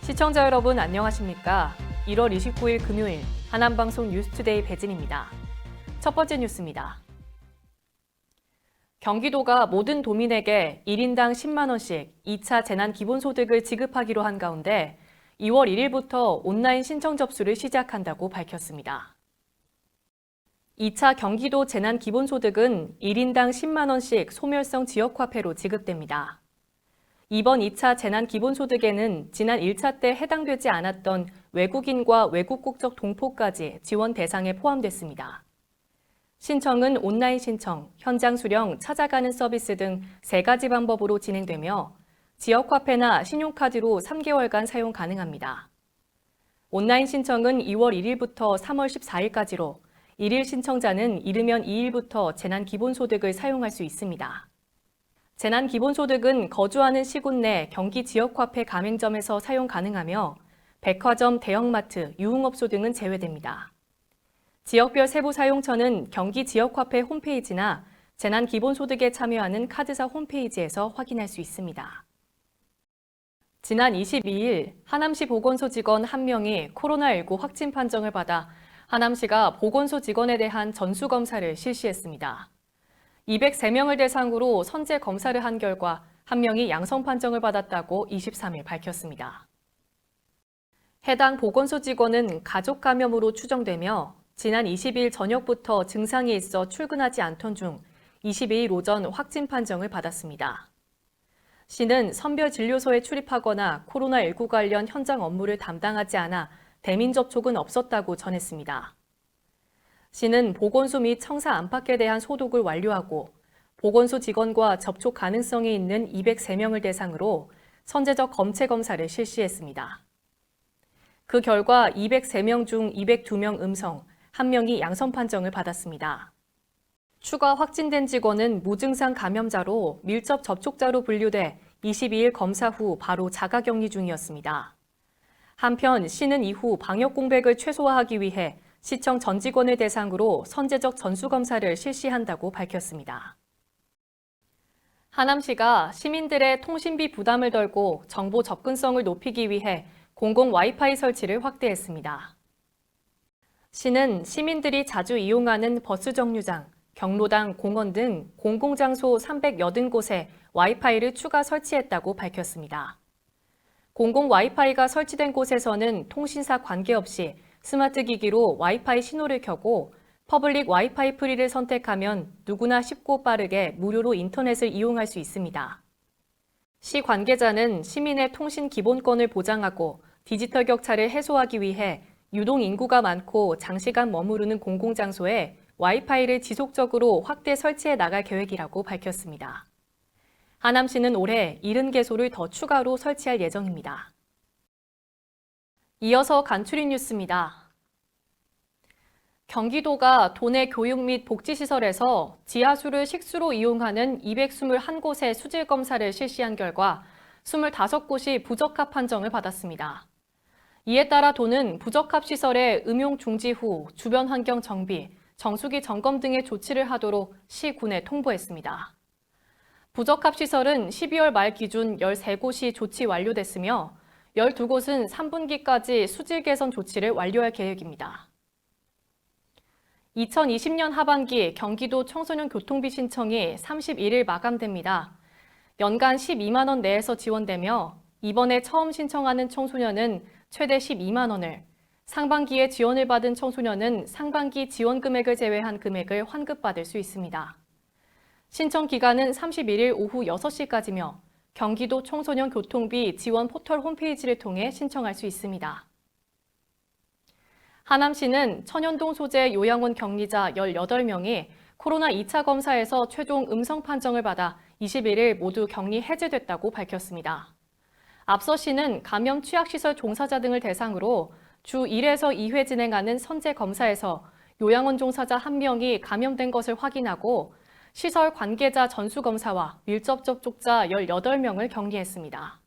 시청자 여러분 안녕하십니까? 1월 29일 금요일 하남방송 뉴스투데이 배진입니다. 첫 번째 뉴스입니다. 경기도가 모든 도민에게 1인당 10만 원씩 2차 재난기본소득을 지급하기로 한 가운데 2월 1일부터 온라인 신청 접수를 시작한다고 밝혔습니다. 2차 경기도 재난기본소득은 1인당 10만 원씩 소멸성 지역화폐로 지급됩니다. 이번 2차 재난기본소득에는 지난 1차 때 해당되지 않았던 외국인과 외국 국적 동포까지 지원 대상에 포함됐습니다. 신청은 온라인 신청, 현장 수령, 찾아가는 서비스 등 3가지 방법으로 진행되며 지역화폐나 신용카드로 3개월간 사용 가능합니다. 온라인 신청은 2월 1일부터 3월 14일까지로 1일 신청자는 이르면 2일부터 재난기본소득을 사용할 수 있습니다. 재난기본소득은 거주하는 시군 내 경기 지역화폐 가맹점에서 사용 가능하며 백화점, 대형마트, 유흥업소 등은 제외됩니다. 지역별 세부 사용처는 경기 지역화폐 홈페이지나 재난기본소득에 참여하는 카드사 홈페이지에서 확인할 수 있습니다. 지난 22일 하남시 보건소 직원 1명이 코로나19 확진 판정을 받아 하남시가 보건소 직원에 대한 전수검사를 실시했습니다. 203명을 대상으로 선제 검사를 한 결과 1명이 양성 판정을 받았다고 23일 밝혔습니다. 해당 보건소 직원은 가족 감염으로 추정되며 지난 20일 저녁부터 증상이 있어 출근하지 않던 중 22일 오전 확진 판정을 받았습니다. 시는 선별진료소에 출입하거나 코로나19 관련 현장 업무를 담당하지 않아 대민 접촉은 없었다고 전했습니다. 시는 보건소 및 청사 안팎에 대한 소독을 완료하고 보건소 직원과 접촉 가능성이 있는 203명을 대상으로 선제적 검체 검사를 실시했습니다. 그 결과 203명 중 202명 음성, 1명이 양성 판정을 받았습니다. 추가 확진된 직원은 무증상 감염자로 밀접 접촉자로 분류돼 22일 검사 후 바로 자가격리 중이었습니다. 한편 시는 이후 방역 공백을 최소화하기 위해 시청 전 직원을 대상으로 선제적 전수검사를 실시한다고 밝혔습니다. 하남시가 시민들의 통신비 부담을 덜고 정보 접근성을 높이기 위해 공공 와이파이 설치를 확대했습니다. 시는 시민들이 자주 이용하는 버스 정류장, 경로당, 공원 등 공공장소 380곳에 와이파이를 추가 설치했다고 밝혔습니다. 공공 와이파이가 설치된 곳에서는 통신사 관계없이 스마트 기기로 와이파이 신호를 켜고 퍼블릭 와이파이 프리를 선택하면 누구나 쉽고 빠르게 무료로 인터넷을 이용할 수 있습니다. 시 관계자는 시민의 통신 기본권을 보장하고 디지털 격차를 해소하기 위해 유동 인구가 많고 장시간 머무르는 공공장소에 와이파이를 지속적으로 확대 설치해 나갈 계획이라고 밝혔습니다. 하남시는 올해 70개소를 더 추가로 설치할 예정입니다. 이어서 간추린 뉴스입니다. 경기도가 도내 교육 및 복지시설에서 지하수를 식수로 이용하는 221곳의 수질 검사를 실시한 결과 25곳이 부적합 판정을 받았습니다. 이에 따라 도는 부적합 시설의 음용 중지 후 주변 환경 정비, 정수기 점검 등의 조치를 하도록 시군에 통보했습니다. 부적합 시설은 12월 말 기준 13곳이 조치 완료됐으며 12곳은 3분기까지 수질 개선 조치를 완료할 계획입니다. 2020년 하반기 경기도 청소년 교통비 신청이 31일 마감됩니다. 연간 12만 원 내에서 지원되며 이번에 처음 신청하는 청소년은 최대 12만 원을, 상반기에 지원을 받은 청소년은 상반기 지원 금액을 제외한 금액을 환급받을 수 있습니다. 신청 기간은 31일 오후 6시까지며 경기도 청소년 교통비 지원 포털 홈페이지를 통해 신청할 수 있습니다. 하남시는 천연동 소재 요양원 격리자 18명이 코로나 2차 검사에서 최종 음성 판정을 받아 21일 모두 격리 해제됐다고 밝혔습니다. 앞서 시는 감염 취약시설 종사자 등을 대상으로 주 1에서 2회 진행하는 선제 검사에서 요양원 종사자 1명이 감염된 것을 확인하고 시설 관계자 전수검사와 밀접 접촉자 18명을 격리했습니다.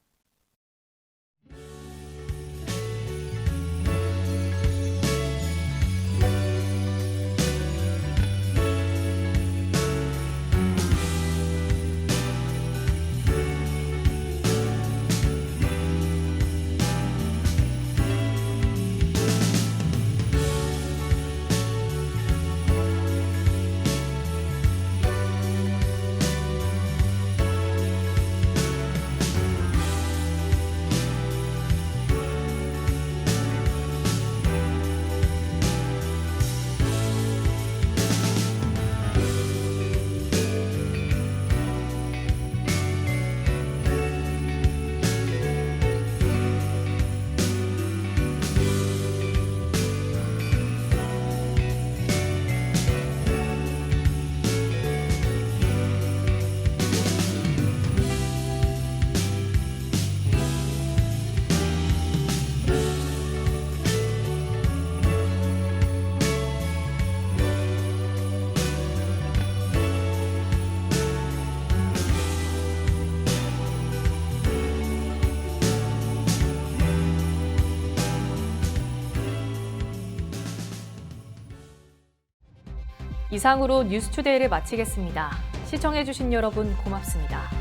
이상으로 뉴스투데이를 마치겠습니다. 시청해주신 여러분 고맙습니다.